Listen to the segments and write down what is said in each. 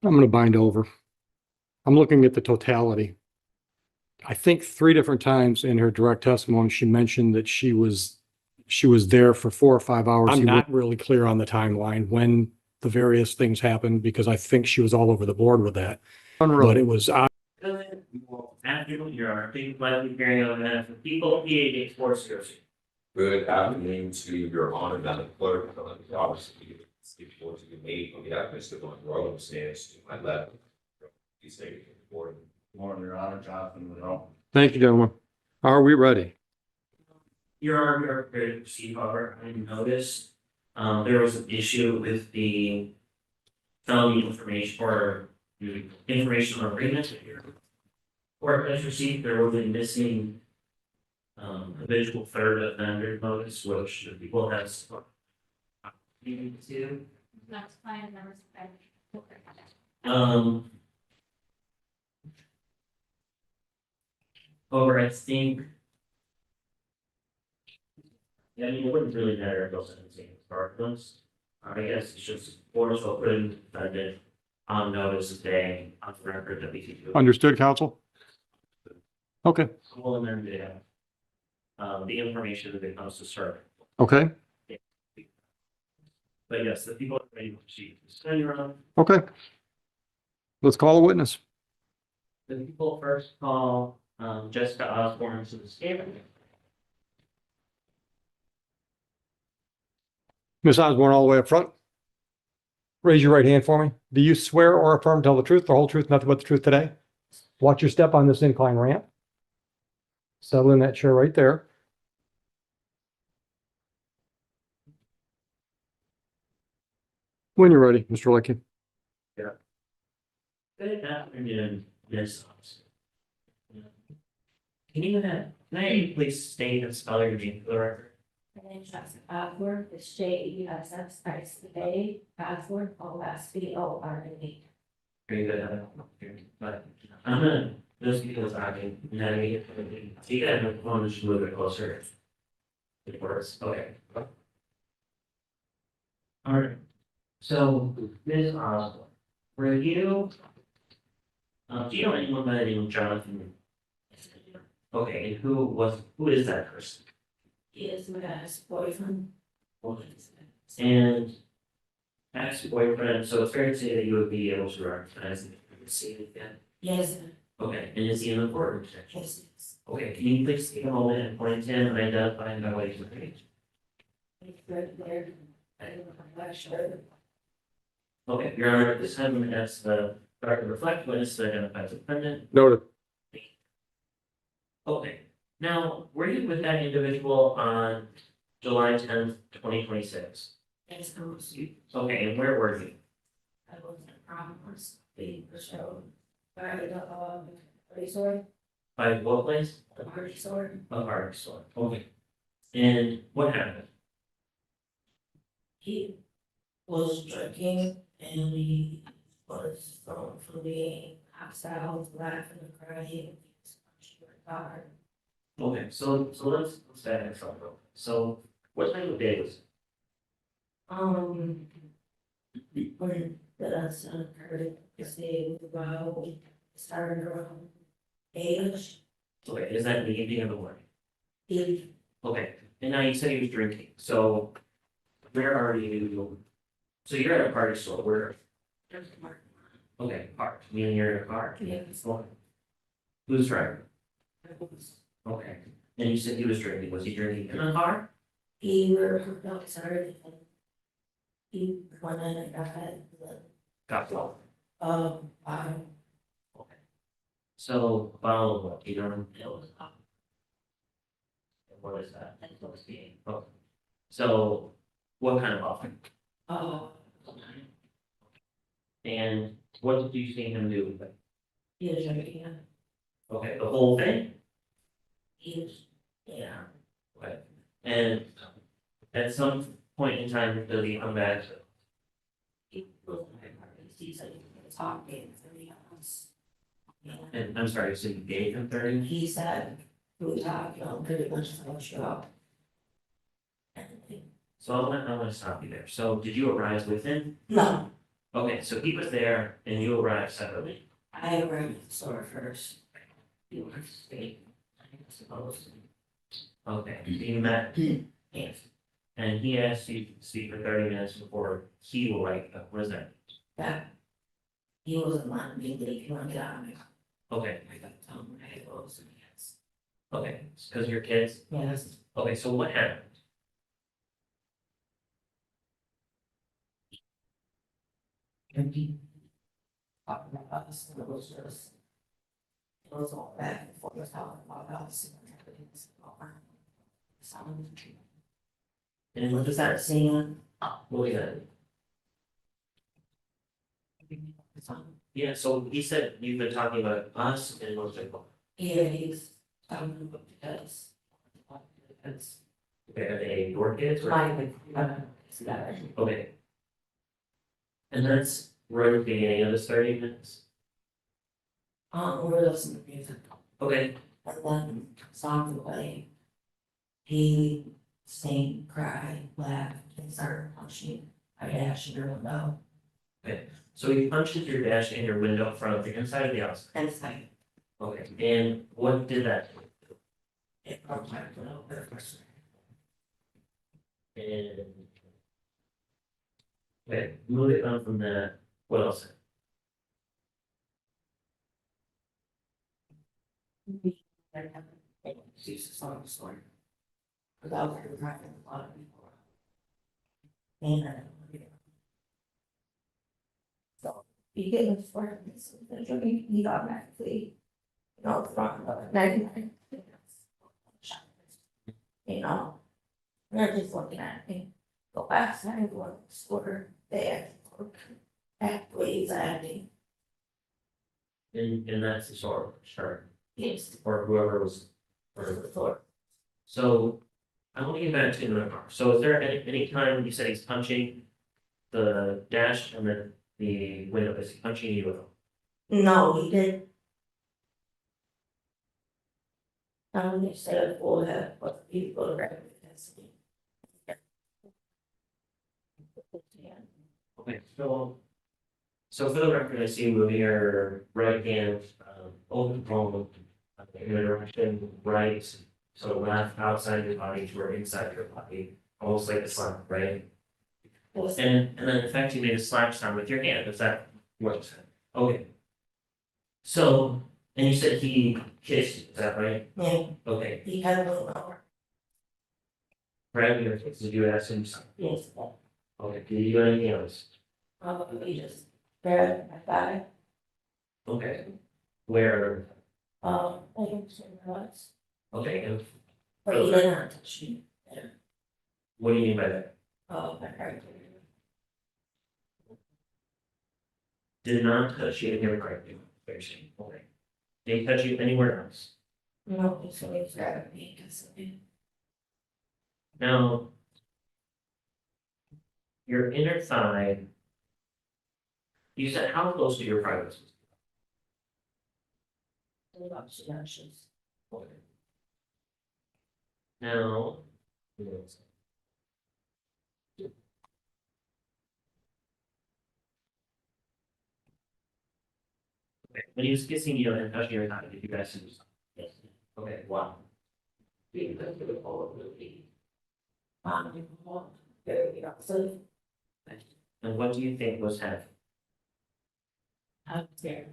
I'm gonna bind over. I'm looking at the totality. I think 3 different times in her direct testimony, she mentioned that she was there for 4 or 5 hours. I'm not really clear on the timeline when the various things happened because I think she was all over the board with that. But it was Good. Well, after your big public hearing on that, for people PA sports jersey. Good afternoon to your honor, Madam Clerk, obviously, speak for to be made on behalf of Mr. Monroe, stands to my left. Please take it forward. Morning, Your Honor, Jonathan Monroe. Thank you, gentlemen. Are we ready? Your Honor, you're prepared to proceed, however, I noticed, there was an issue with the felony information or the information agreement here. Or as received, there was a missing habitual third offender notice, which the people has needed to. That's fine, numbers. However, I think. Yeah, I mean, it wouldn't really matter if those are the same departments. I guess it's just board shall put in defendant on notice today on the record that we can do. Understood, counsel? Okay, Well, and then the information that it comes to serve. okay, But yes, the people are ready to proceed. Stand your honor. okay. Let's call a witness. The people first call Jessica Osborne to the stand. Ms. Osborne, all the way up front. Raise your right hand for me. Do you swear or affirm to tell the truth, the whole truth, nothing but the truth today? Watch your step on this incline ramp. Settle in that chair right there. When you're ready, Mr. Leckie. Good afternoon, Ms. Osborne. Can I have you please state and spell your name for the record? My name is Jessica Osborne, it's JESSICA, Osborne, OSBORNE. Very good. But I'm gonna, those people talking, navigate. So you gotta have the phone just a little bit closer. It works, okay. All right. So, Ms. Osborne, were you, do you know anyone by the name of Jonathan? Okay, and who is that person? He is my ex-boyfriend. And ex-boyfriend, so it's fair to say that you would be able to recognize him if you see it again? Yes, Okay, and is he an important protection? yes, Okay, can you please take a moment and point to him and identify him by what he's looking? he's right there. I don't know if I'm sure. Okay, Your Honor, at this time, I'm gonna ask the record reflect witness to identify the defendant. Noted. Okay, now, were you with that individual on July 10th, 2026? Yes, I was, Okay, and where were you? I was in a promise, being the show. By the, resort, By what place? the resort. A art store. Okay. And what happened? He was drinking and he was going for being hostile, laughing and crying. Okay, so let's back this up. So what time of day was it? When the sun occurred, because they were about, started around 8-ish. Okay, is that in the evening or the morning? He, Okay, and now you said he was drinking, so where are you? So you're at a party store, where? Okay, parked, meaning you're in a car? yes, Who's driving? Okay, and you said he was drinking, was he drinking in a car? he were, no, sorry. He went in and got the, Got well. bottom, Okay. So, a bottle of what, you don't it was up, and what is that? and it was being, Okay. So, what kind of bottle? uh, And what did you see him do with it? he was drinking, Okay, the whole thing? he was, yeah, Okay. And at some point in time, does he come back? he was in my party, he said he was talking for me once. And I'm sorry, so you gave him 30? He said, we talked, pretty much about show. And So I want to stop you there. So did you arise with him? no, Okay, so he was there and you arrived separately. I arrived at the store first. He was staying, I suppose. Okay, so you met, Yes, and he asked you to speak for 30 minutes before he will write, what is that? that. He wasn't letting me leave, he wanted to get out of my car. Okay, I got to tell him I had to go, so yes. okay, because your kids, Yes, okay, so what happened? and he talked about us, and it was just. It was all back and forth, talking about us and everything. And What does that saying? what was that? Yeah, so he said you've been talking about us and most people. Yeah, he's talking about because. Because. Okay, are they your kids or? It's better. Okay. And that's right at the beginning of this 30 minutes? We're listening to music, Okay, and then songs play. He sang, cried, laughed, and started punching. I dashed her window, so he punched your dash in your window from the inside or the outside? and it's like, Okay, and what did that do? it broke my window. And. Okay, moving on from that, what else? She's a song story. Because I was driving a lot of people. And so you get in front of this, you automatically, you know, front of it, 99. You know, they're just looking at me. The last time I was store, they actually acting. And that's the sort, sure, Yes, or whoever was. Or, for so, I want to get back to the car, so is there any time you said he's punching the dash and then the window, is he punching you with? no, he did. He said, "Well, but he photographed it." Okay, so for the record, I see you moving your right hand, over the palm, in the direction right, so left outside your body to or inside your body, almost like a slap, right? And then in fact, you made a slap sound with your hand, is that what you said? Okay. So, and you said he kissed you, is that right? Yeah, Okay, he had a little over. grabbing your kiss, did you ask him something? Yes, Okay, did you do anything else? he just grabbed my thigh. Okay. Where, I didn't say was, okay, and but he did not touch me. what do you mean by that? My heart. Did not touch you in your right, okay. Did he touch you anywhere else? No, he's always grabbing me because Now. Your inner thigh. You said how close to your privates? Okay. Now. Okay, when he was kissing you and touching your thigh, did you guys do something? Yes. Okay, wow. Very so And what do you think was happening? I'm there.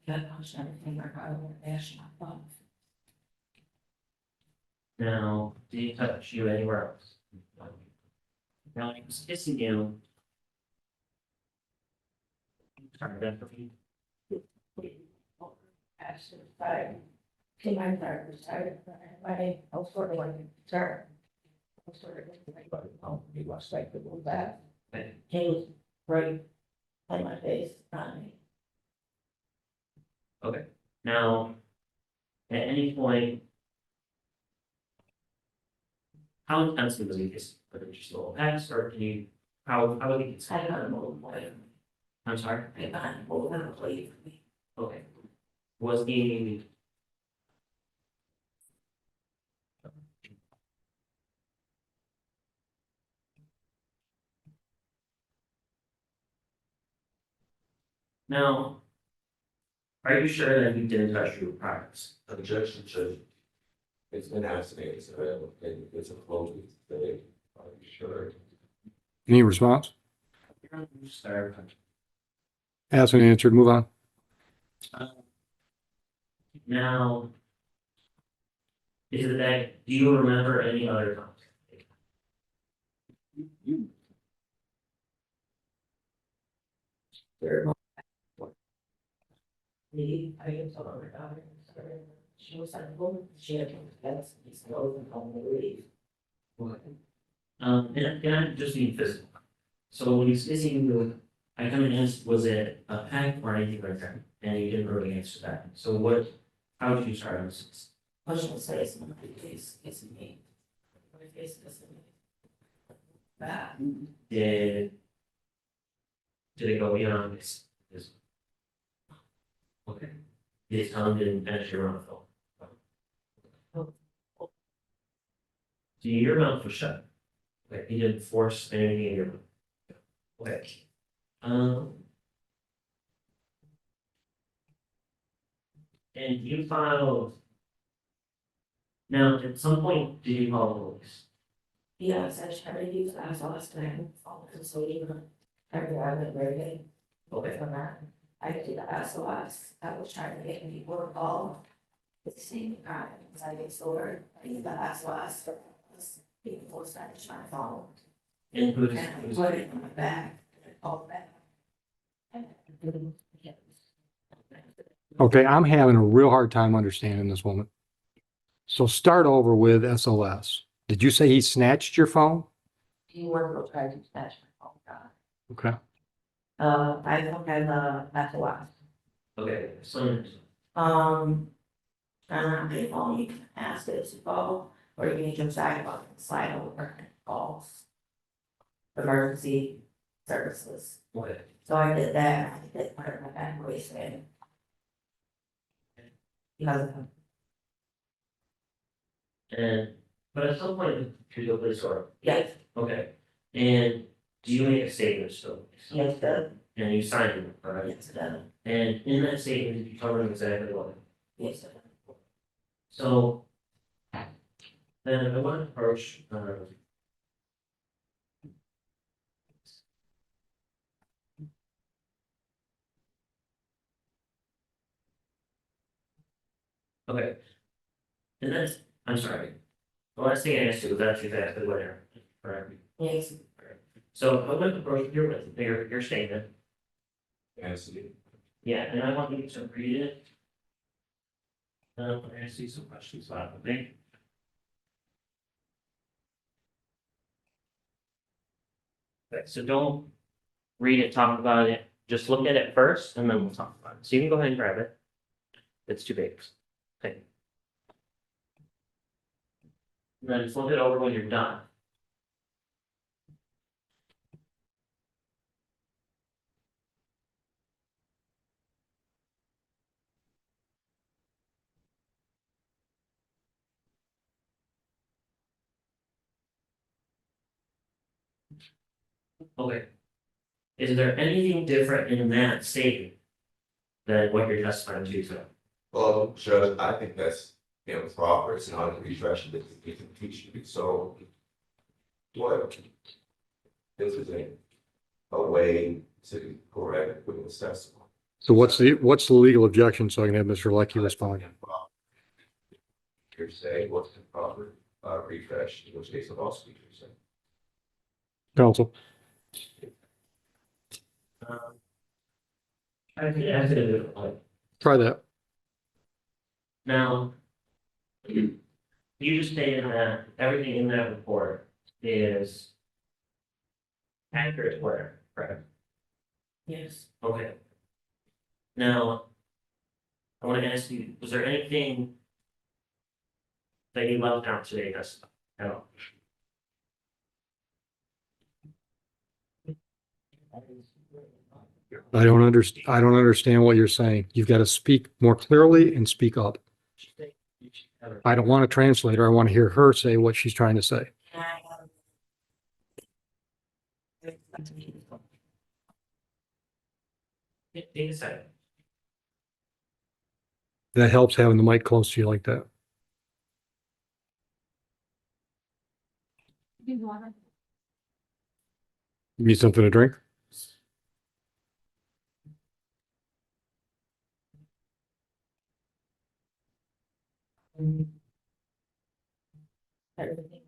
Got punched everything. I got over dash my thumb. Now, did he touch you anywhere else? Now, when he was kissing you. Sorry, that for you. After I came my third retired, I was sort of like a turn. I was sort of like, he was like the little back. Okay. He was right on my face, on me. Okay, now, at any point. How intensely was he kissing? Was it just a little pass, or can you, how would he kiss? I got move away. I'm sorry, I got move away from me. okay. Was he? Now, are you sure that you didn't touch your products? Objection, Judge. It's been asked me, it's available, and it's a closing today. Are you sure? Any response? Sir. Asked and answered, move on. Now, is it that, do you remember any other times? I am so over daughter, she was at home, she had to that's he's closed and home to leave. And I just mean physical. So when he's busy with, I come and ask, was it a pack or anything like that? And you didn't really answer that. So what, how did you start on this? I was gonna say, it's not my face, it's me. My face isn't me. That, Did it go beyond this? Okay. His tongue didn't finish your mouth though. So your mouth was shut. Okay, he didn't force anything in your mouth. Okay. And you filed. Now, at some point, did you call the police? yes, I tried to use that last time, all the custodian, everywhere I went very good. Okay. From that, I did the SOS, I was trying to get people involved. At the same time, as I get sober, I did the SOS for this people started trying to phone. And who's, And I put it in my bag, all back. Okay, I'm having a real hard time understanding this woman. So start over with SOS. Did you say he snatched your phone? He wanted to try to snatch my phone, God. Okay. I don't have the SOS. okay, so, And on my phone, you can ask it to call, or you can just slide over and calls. Emergency services. okay, So I did that, I did part of my bag wasted. Because of and, but at some point, you go to the police or, yes, okay, and do you make a statement still? yes, the, And you signed it, right? yes, the, And in that statement, did you tell them exactly what? yes, the. So. Then I want to approach, okay. And that's, I'm sorry. The last thing I asked you was actually exactly what happened, correct? Yes, So I want to approach your statement, Yes, yeah, and I want you to read it. I see some questions about it, okay? Okay, so don't read it, talk about it, just look at it first, and then we'll talk about it. So you can go ahead and grab it. It's too big. Okay. And then flip it over when you're done. Okay. Is there anything different in that statement than what you're testifying to today? well, Judge, I think that's improper, it's not a reflection that you can teach you, so. What? This is a way to correct witness testimony. So what's the legal objection so I can have Mr. Lecky respond? You're saying what's the proper, refresh, in which case the law speaker is saying. Counsel, I think I did, try that. now. You just stated that everything in that report is. Accurate, where, correct? yes. Okay. Now. I want to ask you, was there anything. That you left out today, that's, at all? I don't understand what you're saying. You've got to speak more clearly and speak up. I don't want a translator. I want to hear her say what she's trying to say. And I, Take a second. That helps having the mic close to you like that. You need something to drink? Everything.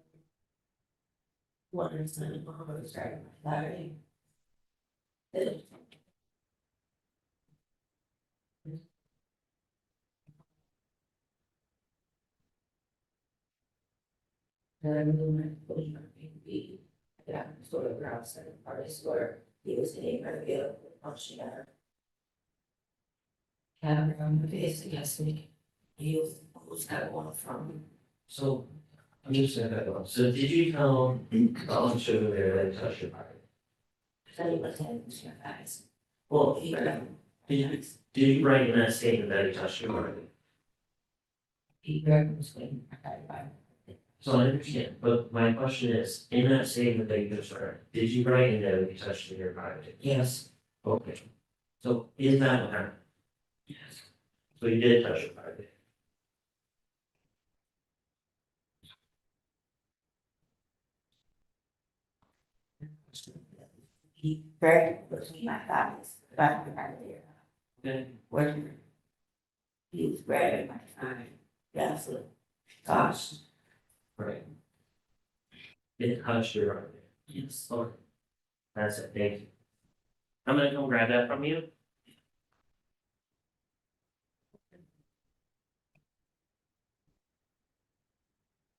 One is in the home, starting my Saturday. And I'm doing my closure on B. I got sort of around seven parties where he was getting ready to get up and punch together. Had around the face against me. He was got one from. So, I'm just saying that, so did you tell, I'll show you there that touch your body? Said he was having some guys. Well, He did you write in that statement that he touched your body? he was waiting. So I understand, but my question is, in that statement that you just read, did you write in there that he touched your body? Yes. Okay. So is that what happened? Yes. So you did touch your body? He very between my thighs, about the right there. Okay. Where he was grabbing my thigh. Yes. Gosh. Right. It touched your body? Yes. Okay. That's it, thank you. I'm gonna go grab that from you.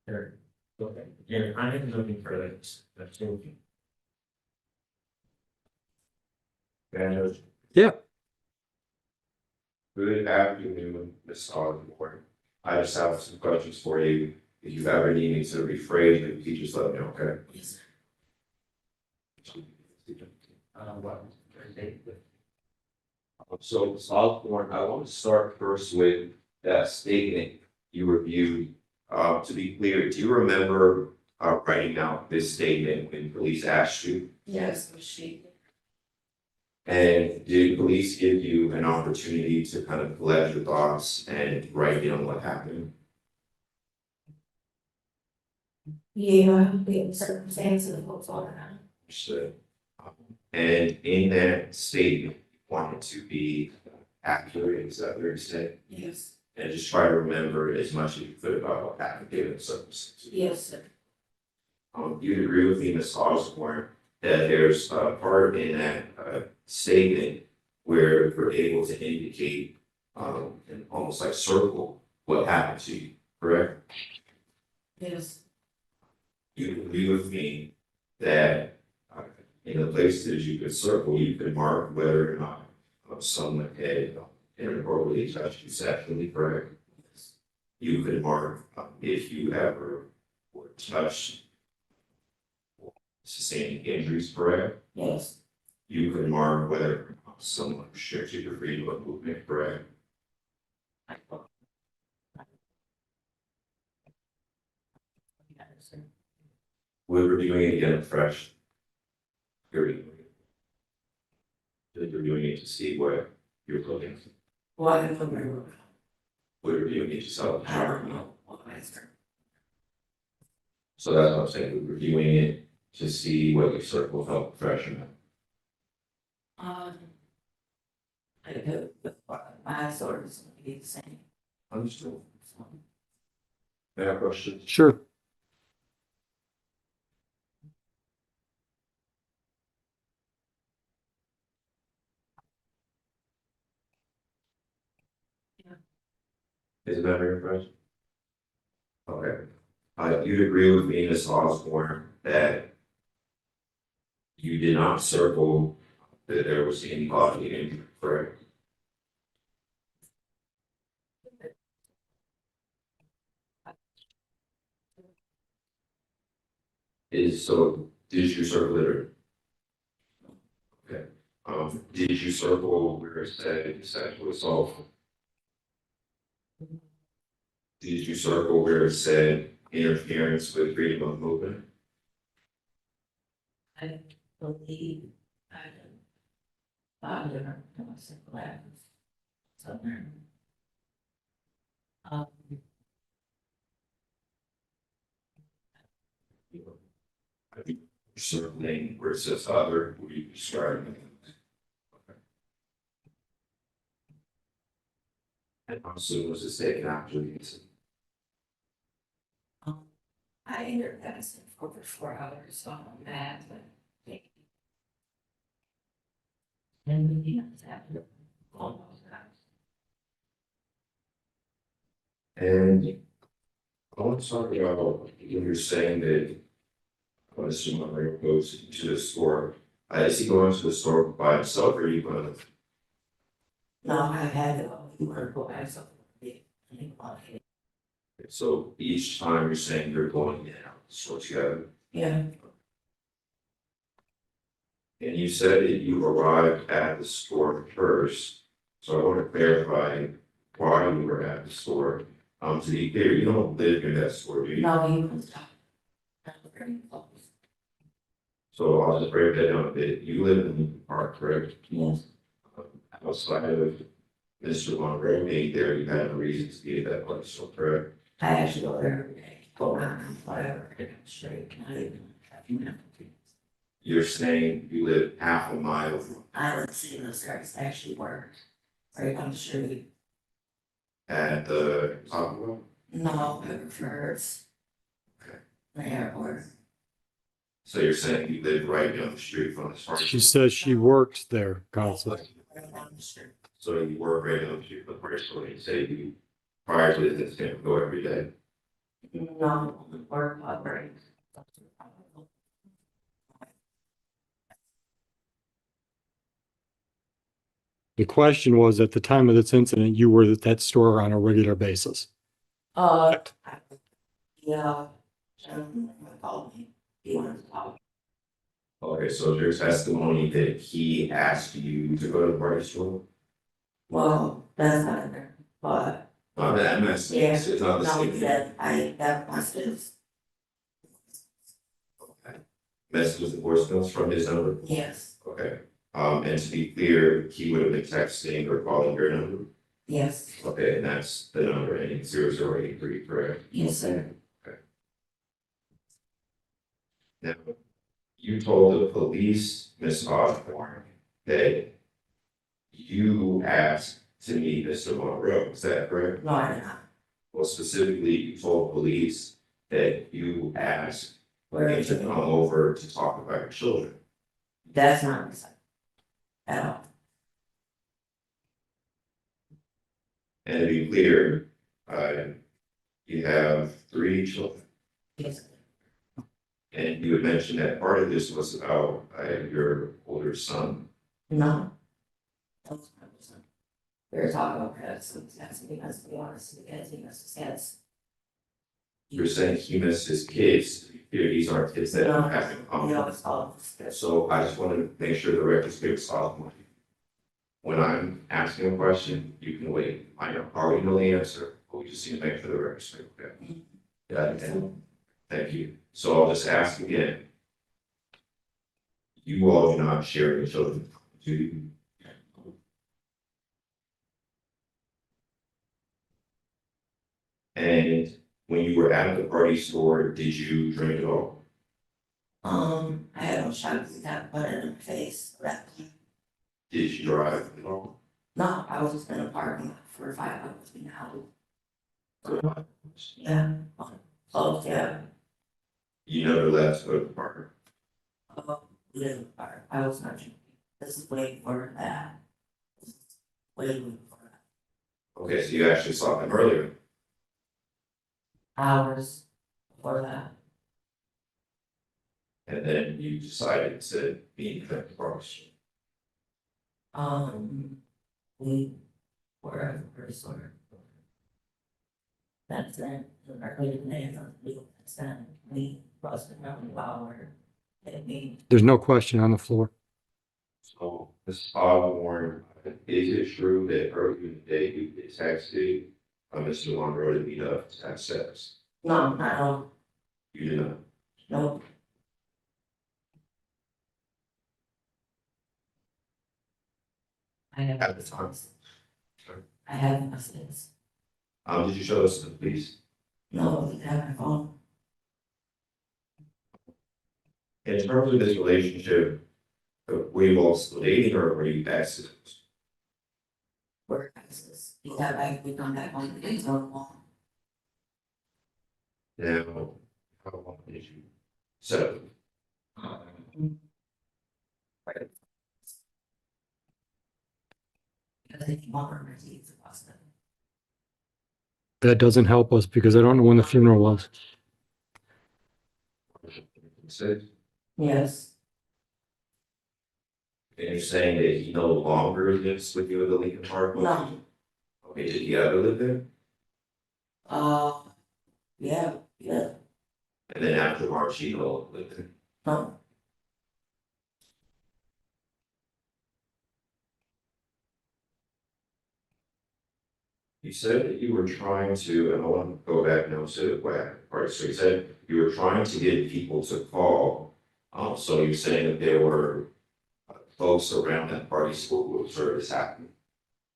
Sure. Okay, and I am looking for this, that's thank you. Daniel, Yeah. good afternoon, Ms. Osborne. I just have some questions for you. If you ever need me to rephrase it, you just let me know, okay? Yes. What? So, Ms. Osborne, I want to start first with that statement you reviewed. To be clear, do you remember writing out this statement when police asked you? Yes, she. And did police give you an opportunity to kind of collect your thoughts and write down what happened? Yeah, the circumstances of what's going on. Understood. And in that statement, you wanted to be accurate, is that fair to say? Yes. And just try to remember as much as you could about what happened given the circumstances. Yes, sir. You'd agree with me, Ms. Osborne, that there's a part in that statement where we're able to indicate and almost like circle what happened to you, correct? Yes. You agree with me that in the places you could circle, you could mark whether or not someone had inappropriately touched you sexually, correct? You could mark if you ever were touched or sustaining injuries, correct? Yes. You could mark whether someone restricted your freedom of movement, correct? We're reviewing it again fresh. You're reviewing it to see what you're looking for. Well, I don't remember. We're reviewing it to self. I don't know. What answer? So that's what I'm saying, we're reviewing it to see what your circle of health professional. I do, but my sort is gonna be the same. Understood. May I have questions? Sure. Is it better, fresh? Okay. You'd agree with me, Ms. Osborne, that you did not circle that there was any bodily injury, correct? Did you circle it or? Okay, did you circle where it said sexual assault? Did you circle where it said interference with freedom of movement? I believe I don't. different simple items. So, um, I think certainly where it says other, we describe. And how soon was this taken after the incident? I entered that for over 4 hours, so I'm mad, but. And we have to have it all those guys. And I want to talk about when you're saying that Mr. Monroe goes to the store. Is he going to the store by himself or are you going to? No, I had to go by something. So each time you're saying you're going in and out the store together, Yeah, and you said that you arrived at the store first. So I want to clarify why you were at the store. To be clear, you don't live in that store, do you? no, he was. Very close. So I'll just break that down a bit. You live in the park, correct? Yes, Outside of Mr. Monroe being there, you had no reason to be at that place, so correct? I actually go there every day, go around, whatever, straight, not even have you have to. You're saying you live half a mile from I would see those guys actually work. Right on the street. at the top of No, it first. Okay. The airport. So you're saying you live right down the street from the store? She says she works there, Counselor. Right down the street. So you work right down the street from the first store, you say you, prior to this incident, go every day? No, work operating. The question was, at the time of this incident, you were at that store on a regular basis. Yeah. Gentleman called me, he wanted to talk. Okay, so there's testimony that he asked you to go to the party store? Well, that's not in there, but. I'm asking, Yeah, it's not the no, same he thing. said, I have messages, Okay. Messages and voicemails from his number? yes, Okay, and to be clear, he would have been texting or calling your number? yes, Okay, and that's the number ending 0083, correct? yes, sir. Now, you told the police, Ms. Osborne, that you asked to meet Mr. Monroe, is that correct? No, I did not. Well, specifically, you told police that you asked Where him is to it? come over to talk about your children. That's not what I said. At all. And to be clear, you have 3 children. Yes. And you had mentioned that part of this was about your older son. No. That was my son. We were talking about credits, because to be honest, because he missed his kids. You're saying he missed his kids. Here, these aren't kids that No, have him. you know, it's all. So I just wanted to make sure the record's clear, Solomon. When I'm asking a question, you can wait. I already know the answer, but we just need to make sure the record's clear, okay? Yeah, thank you. So I'll just ask again. You all do not share your children, do you? And when you were at the party store, did you drink at all? I had no shots, that put it in my face, that. Did you drive at all? No, I was just in a parking lot for 5 hours being held. Yeah. Oh, yeah. You never left to go to the park. Oh, yeah, I was not drinking. This is waiting for that. This is waiting for that. Okay, so you actually saw him earlier. Hours before that. And then you decided to be in the park. We were at the first order. That's it. Our legal name on legal consent. We busted around the hour. That we. There's no question on the floor. So, Ms. Osborne, is it true that earlier in the day you texted Mr. Monroe to meet up to have sex? No, not at all. You did not. No. I have. at the time? I have messages. Did you show us the police? No, I have my phone. In terms of this relationship, were you all still dating or were you exes? Work access. You got back, we come back on the days on the wall. Now, how long did you settle? Because if you want to receive the pasta. That doesn't help us because I don't know when the funeral was. Six. Yes. And you're saying that he no longer lives with you at the Lincoln Park? No. Okay, did he ever live there? Yeah, yeah, And then after March, he no longer lived there? no. You said that you were trying to, and I want to go back now to what happened, right? So you said you were trying to get people to call. So you're saying that there were folks around that party school who observed this happening.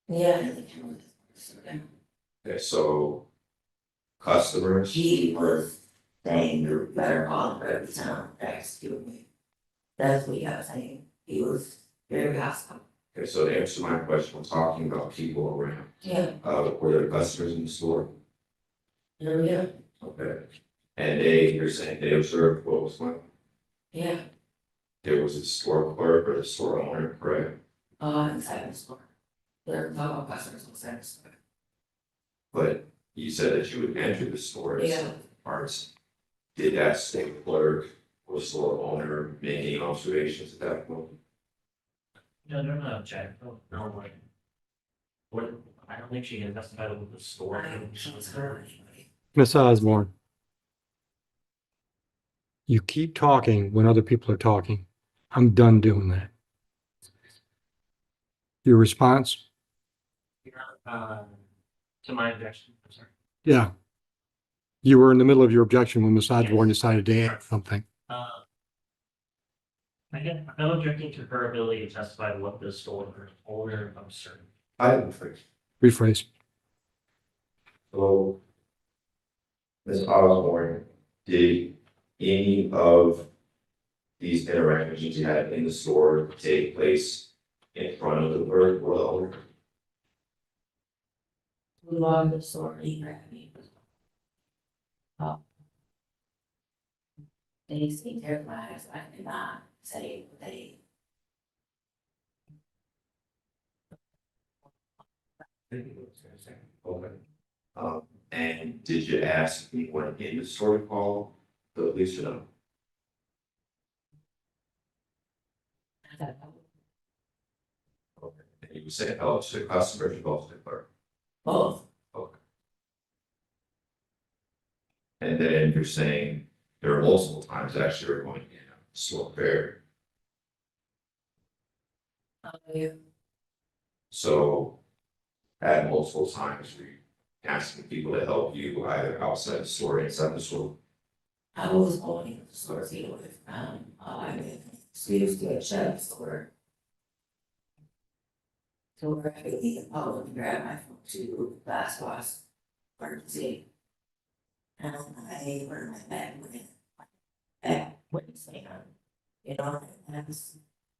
Yeah, I think it was. Okay, so customers, He was saying you better call her every time, excuse me. That's what he was saying. He was very hostile. okay, so to answer my question, we're talking about people around. Yeah. Were there customers in the store? Yeah, Okay. And you're saying they observed what was going on? yeah. There was a store clerk or a store owner, correct? Inside the store. There were all customers inside the store. But you said that you would enter the store as Yeah. parts. Did that store clerk or store owner make any observations at that point? No, they're not objecting, no, like. What, I don't think she can testify with the store. She was her. Miss Osborne. You keep talking when other people are talking. I'm done doing that. Your response? To my objection, I'm sorry. Yeah. You were in the middle of your objection when Miss Osborne decided to add something. Again, I'm objecting to her ability to testify to what the store owner observed. I didn't think. Rephrase. So, Ms. Osborne, did any of these interactions you had in the store take place in front of the clerk or the owner? We logged the store, he grabbed me. They seemed terrified, so I did not say what they. Okay. And did you ask anyone in the store to call the police or no? Okay. And you said, oh, to the customer, to both the clerk. Both. Okay. And then you're saying there were multiple times actually you're going in a store fair. Yeah. So at multiple times, were you asking people to help you either outside the store or inside the store? I was going to the store to deal with, I mean, excuse to a chef store. So where I could eat and grab my phone to last boss, emergency. And I learned my bag with it. Back, what you say, you know, and that's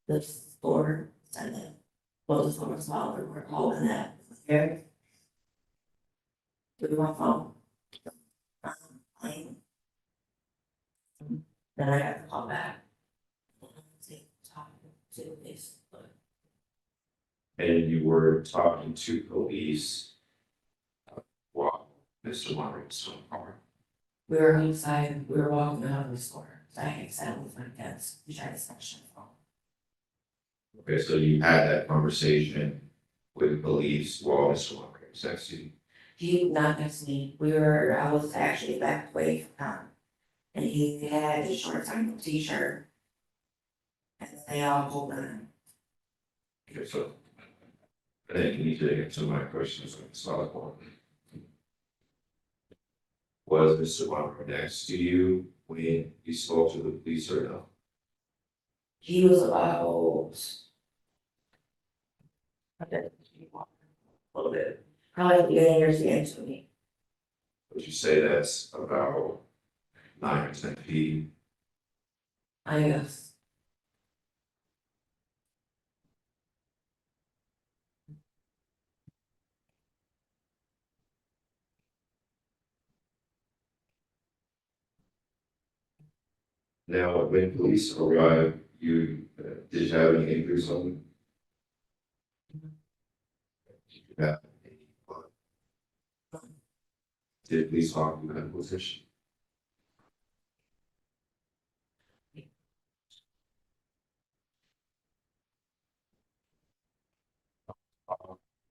the store, and then, well, the store was smaller, we're holding that, here. Do my phone. Plane. Then I have to call back. Talk to this, but And you were talking to police while Mr. Monroe was in the car. we were outside, we were walking out of the store, so I sat with my kids, we tried to snatch the phone. Okay, so you had that conversation with police while Mr. Monroe was next to you. He not next to me, I was actually back away from him. And he had his shorts on, t-shirt. And they all pulled on. Okay, so I think you need to answer my questions on the solid one. Was Mr. Monroe next to you when you spoke to the police or no? He was about A little bit, probably you understand to me. Would you say that's about 9 or 10 feet? I guess. Now, when police arrived, did you have any injuries on you? Did you have any, did police offer you medical attention?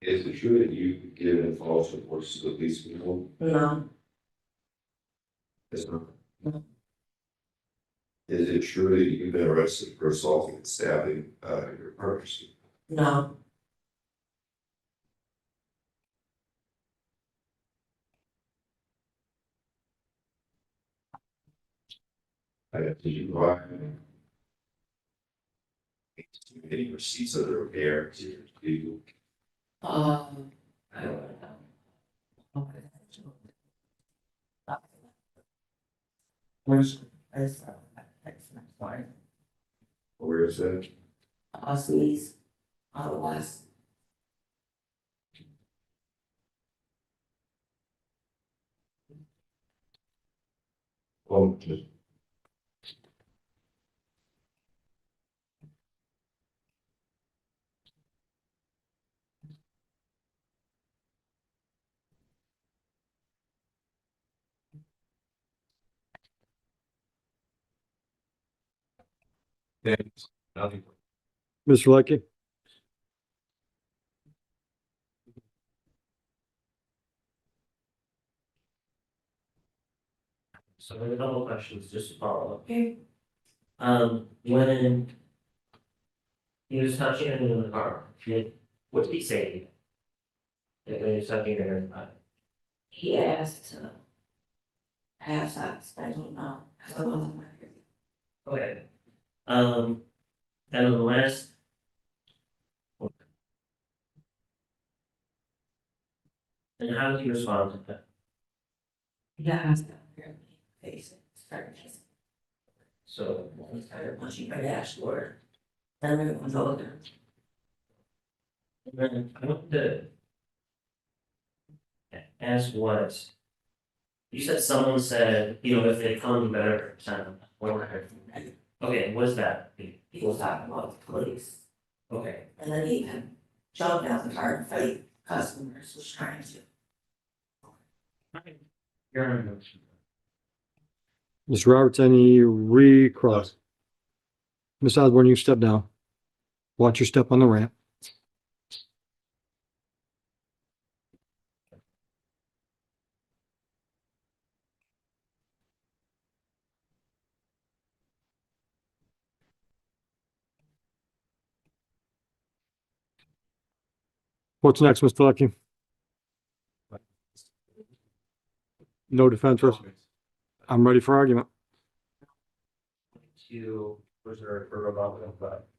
Is it true that you've given false reports to the police before? No, It's not. No. Is it true that you've been arrested for assaulting and stabbing your partners? no, Did you provide any receipts of the repair to your vehicle? I don't know. Where's, that's fine. Where is that? Sneeze, otherwise. Nothing. Mr. Lucky? So I have a couple questions just to follow up. Okay. When he was touching it in the car, what did he say? When he was touching it in the car? He asked to have sex, I don't know. I don't know. Okay. And then the last. And how did he respond to that? He asked to face it, started kissing. So, He started punching my dashboard. Then we went over. and then I want to ask what, you said someone said, if they come better, whatever. Okay, what's that? He was talking about the police. Okay, And then he even jumped out the car and fight customers, was trying to. your honor. Mr. Roberts, any recross? Ms. Osborne, you step down. Watch your step on the ramp. What's next, Mr. Lucky? No defense, risk. I'm ready for argument. To reserve for rebuttal, but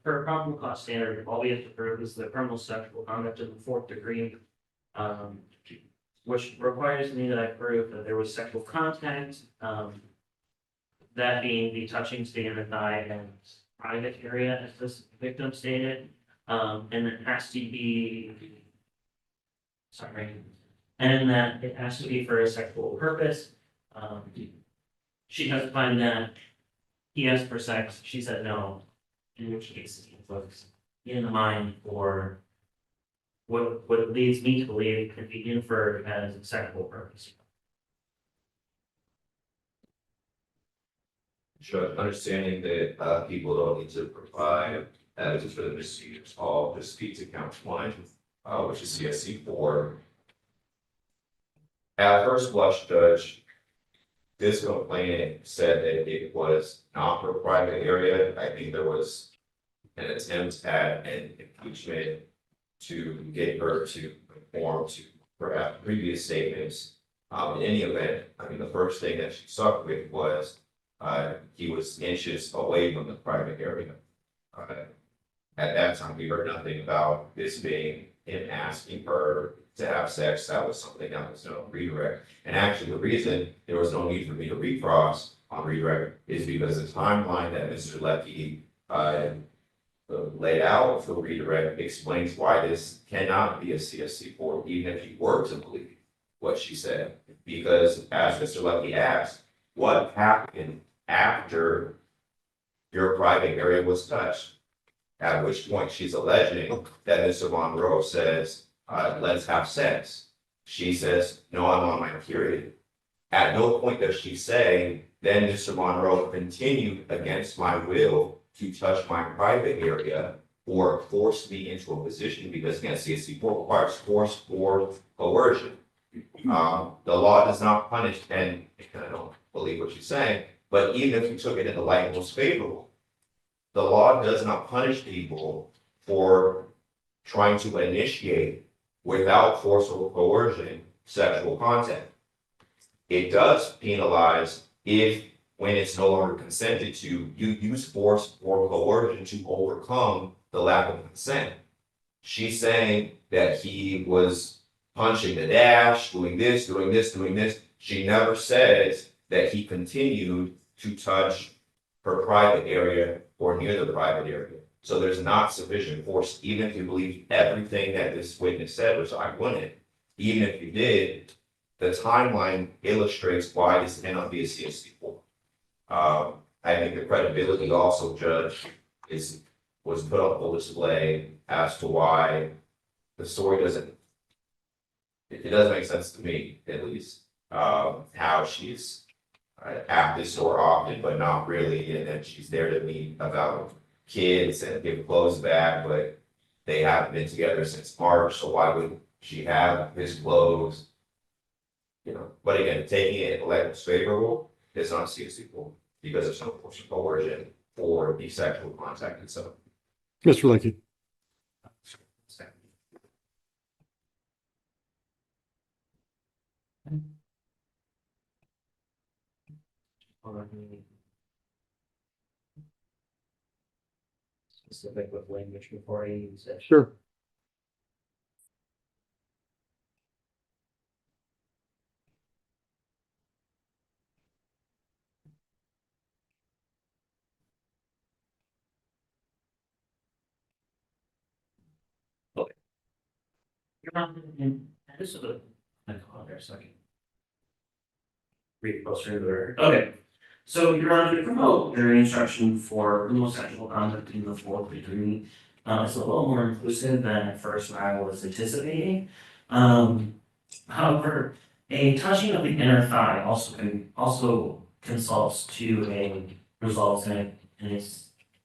for a probable cause standard, all we have to prove is the criminal sexual conduct in the fourth degree. Which requires me that I prove that there was sexual contact, that being the touching, state of the thigh and private area, as this victim stated, and it has to be. Sorry, and that it has to be for a sexual purpose. She testified that he asked for sex, she said no, in which case he looks in the mind for what it leads me to believe could be inferred as a sexual purpose. Judge, understanding that people don't need to provide evidence for the misdemeanors, all just speak to count 1, which is CSC 4. At first blush, Judge, this complainant said that it was not for a private area. I think there was an attempt at an impeachment to get her to conform to perhaps previous statements. In any event, I mean, the first thing that she stuck with was he was inches away from the private area. At that time, we heard nothing about this being him asking her to have sex. That was something that was no redirect. And actually, the reason there was no need for me to recross on redirect is because the timeline that Mr. Leckie laid out for redirect explains why this cannot be a CSC board, even if you were to believe what she said. Because as Mr. Leckie asked, what happened after your private area was touched? At which point she's alleging that Mr. Monroe says, let's have sex. She says, no, I'm on my period. At no point does she say, then Mr. Monroe continued against my will to touch my private area or force me into a position, because again, CSC 4 requires force or coercion. The law does not punish, and I don't believe what she's saying, but even if you took it in the light most favorable, the law does not punish people for trying to initiate without force or coercion sexual contact. It does penalize if, when it's no longer consented to, you use force or coercion to overcome the lack of consent. She's saying that he was punching the dash, doing this, doing this, doing this. She never says that he continued to touch her private area or near the private area. So there's not sufficient force, even if you believe everything that this witness said, which I wouldn't. Even if you did, the timeline illustrates why this cannot be a CSC 4. I think the credibility also, Judge, was put on full display as to why the story doesn't, it doesn't make sense to me, at least, how she's at this store often, but not really, and then she's there to meet about kids and give clothes back, but they haven't been together since March, so why would she have his clothes? You know, but again, taking it like it's favorable is not CSC 4 because there's no force or coercion for the sexual contact itself. Mr. Leckie. Specific with language before I use it. Sure. You're not, and this is a, I call it there a second. Read closer to the, okay. So you're on to promote jury instruction for criminal sexual conduct in the 4th degree. It's a little more inclusive than at first I was anticipating. However, a touching of the inner thigh also consults to a results in a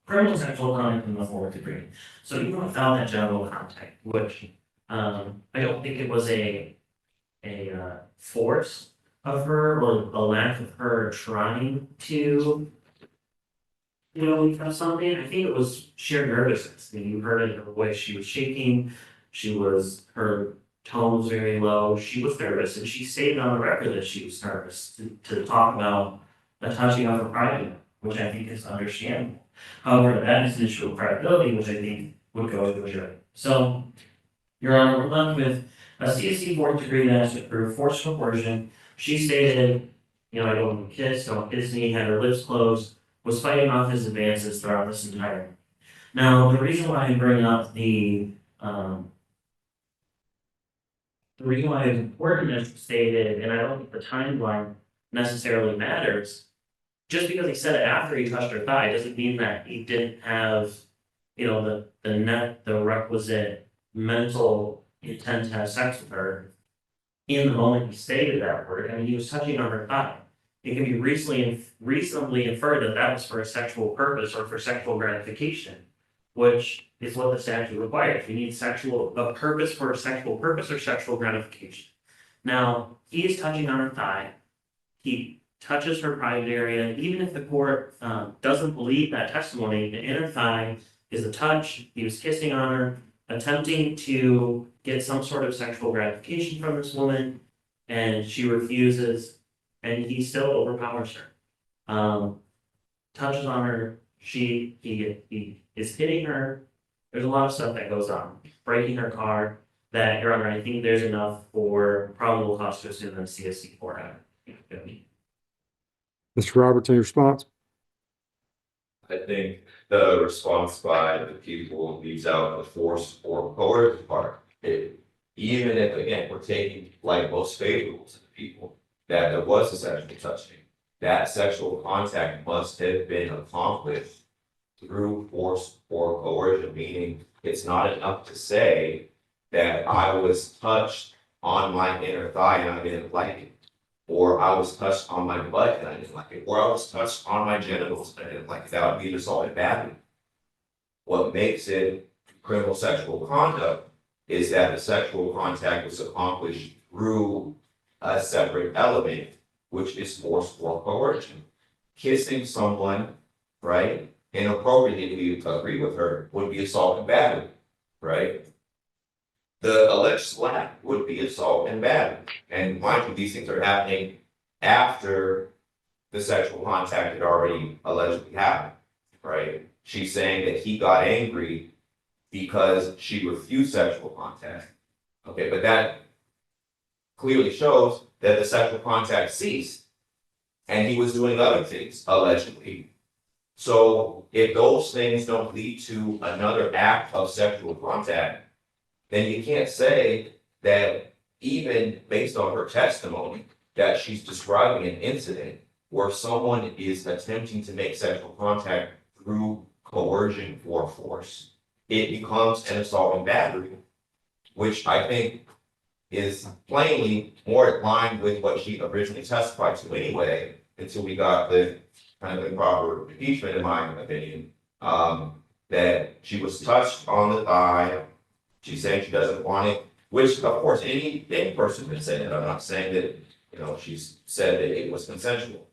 criminal sexual conduct in the 4th degree. So even without that general contact, which I don't think it was a force of her or a lack of her trying to, become something. I think it was sheer nervousness. I mean, you heard it in the way she was shaking. Her tone was very low. She was nervous, and she stated on the record that she was nervous to talk about the touching of her private, which I think is understandable. However, that is an issue of credibility, which I think would go to a jury. So, Your Honor, we're left with a CSC 4th degree that has to prove force or coercion. She stated, I don't want to kiss me, had her lips closed, was fighting off his advances throughout this entire. Now, the reason why I bring up the reason why it's important as stated, and I don't think the timeline necessarily matters, just because he said it after he touched her thigh doesn't mean that he didn't have, the requisite mental intent to have sex with her in the moment he stated that word. I mean, he was touching on her thigh. It can be reasonably inferred that that was for a sexual purpose or for sexual gratification, which is what the statute requires. You need a purpose for a sexual purpose or sexual gratification. Now, he is touching on her thigh. He touches her private area. Even if the court doesn't believe that testimony, the inner thigh is a touch. He was kissing on her, attempting to get some sort of sexual gratification from this woman, and she refuses, and he still overpowers her. Touches on her, he is hitting her, There's a lot of stuff that goes on, breaking her car, that, Your Honor, I think there's enough for probable cause to assume that CSC for it. Mr. Roberts, any response? I think the response by the people leaves out the force or coercive part. Even if, again, we're taking like most favorable to the people, that there was a sexual touching, that sexual contact must have been accomplished through force or coercion, meaning it's not enough to say that I was touched on my inner thigh and I didn't like it. Or I was touched on my butt and I didn't like it, or I was touched on my genitals and I didn't like it, that would be assault and battery. What makes it criminal sexual conduct is that the sexual contact was accomplished through a separate element, which is force or coercion. Kissing someone, right, inappropriately, we agree with her, would be assault and battery, right? The alleged slap would be assault and battery. And mind you, these things are happening after the sexual contact had already allegedly happened, right? She's saying that he got angry because she refused sexual contact. Okay, but that clearly shows that the sexual contact ceased and he was doing other things, allegedly. So if those things don't lead to another act of sexual contact, then you can't say that even based on her testimony, that she's describing an incident where someone is attempting to make sexual contact through coercion or force. It becomes an assault and battery, which I think is plainly more in line with what she originally testified to anyway, until we got the kind of improper impeachment, in my opinion, that she was touched on the thigh. She's saying she doesn't want it, which of course any person can say that. I'm not saying that, she's said that it was consensual.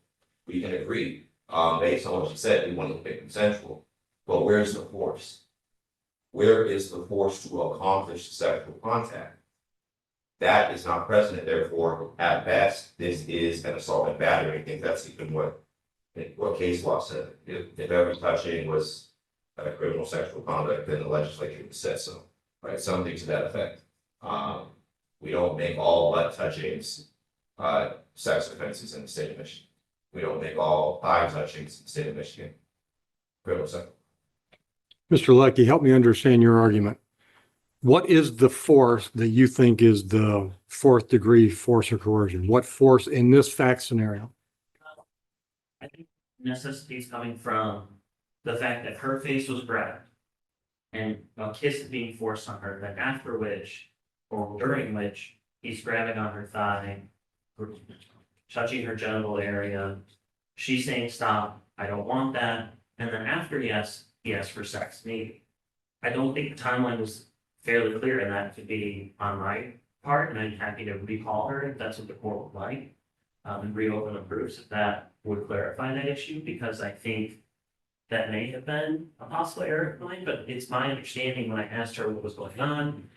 We can agree, based on what she said, we want it to be consensual. But where's the force? Where is the force to accomplish sexual contact? That is not present, therefore, at best, this is an assault and battery. I think that's even what case law said. If every touching was a criminal sexual conduct, then the legislature would say so. Right, something to that effect. We don't make all butt touchings sex offenses in the state of Michigan. We don't make all thigh touchings in the state of Michigan criminal sex. Mr. Leckie, help me understand your argument. What is the force that you think is the fourth degree force or coercion? What force in this fact scenario? I think necessity is coming from the fact that her face was grabbed and a kiss is being forced on her, then after which, or during which, he's grabbing on her thigh, touching her genital area. She's saying, stop, I don't want that. And then after he asks for sex, maybe. I don't think the timeline was fairly clear, and that could be on my part, and I'm happy to recall her if that's what the court would like. And reopen the proofs if that would clarify that issue, because I think that may have been a possible error of mine, but it's my understanding when I asked her what was going on,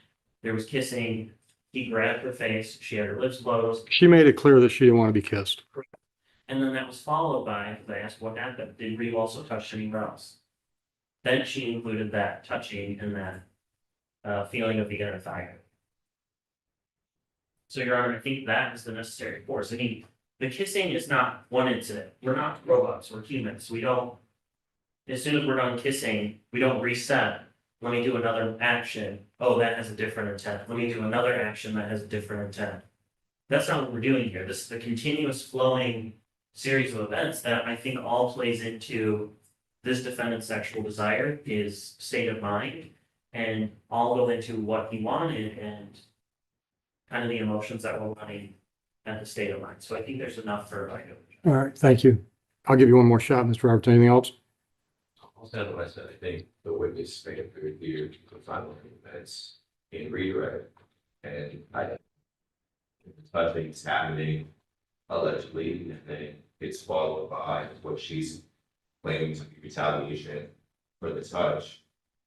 there was kissing, he grabbed her face, she had her lips closed, She made it clear that she didn't want to be kissed. and then that was followed by, because I asked what happened, did Reeve also touch anywhere else? Then she included that touching and that feeling of the inner thigh. So, Your Honor, I think that is the necessary force. I mean, the kissing is not one incident. We're not robots, we're humans. We don't, as soon as we're done kissing, we don't reset. Let me do another action. Oh, that has a different intent. Let me do another action that has a different intent. That's not what we're doing here. This is the continuous flowing series of events that I think all plays into this defendant's sexual desire, his state of mind, and all go into what he wanted and kind of the emotions that were running at the state of mind. So I think there's enough for All right, thank you. I'll give you one more shot, Mr. Roberts. Anything else? I'll say what I said. I think the witness made it very clear to the final events in redirect. And I think the touching is happening allegedly, and then it's followed by what she's claiming to be retaliation for the touch.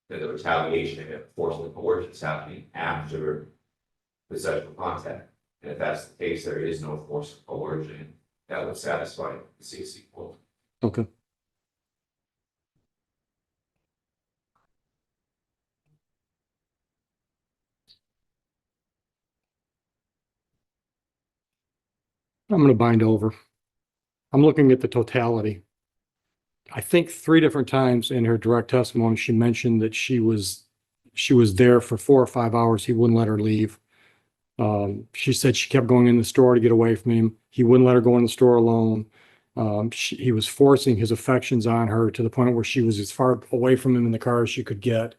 That the retaliation and forceful coercion is happening after the sexual contact. And if that's the case, there is no force of coercion that would satisfy the CC quote. Okay. I'm going to bind over. I'm looking at the totality. I think three different times in her direct testimony, she mentioned that she was there for 4 or 5 hours. He wouldn't let her leave. She said she kept going in the store to get away from him. He wouldn't let her go in the store alone. He was forcing his affections on her to the point where she was as far away from him in the car as she could get.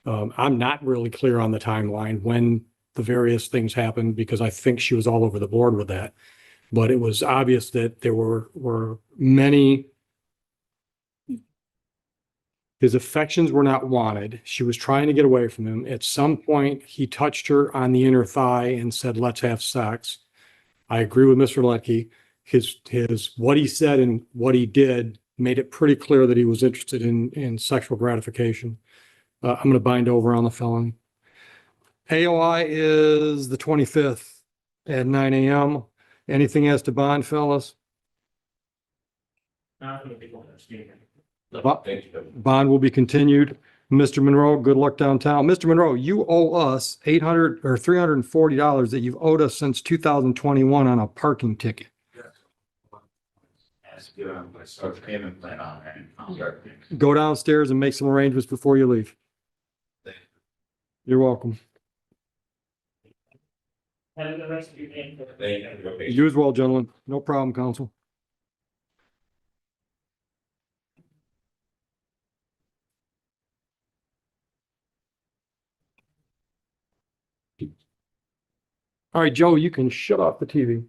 I'm not really clear on the timeline when the various things happened because I think she was all over the board with that. But it was obvious that there were many. His affections were not wanted. She was trying to get away from him. At some point, he touched her on the inner thigh and said, "Let's have sex." I agree with Mr. Leckie. What he said and what he did made it pretty clear that he was interested in sexual gratification. I'm going to bind over on the felon. AOI is the 25th at 9 a.m. Anything as to bond, fellas? Not for the people that are speaking. Thank you. Bond will be continued. Mr. Monroe, good luck downtown. Mr. Monroe, you owe us $800 or $340 that you've owed us since 2021 on a parking ticket. Has to get on my start payment plan on it. I'll start paying. Go downstairs and make some arrangements before you leave. Thank You're welcome. Have the rest of your day. Thank you. You as well, gentlemen. No problem, counsel. All right, Joe, you can shut off the TV.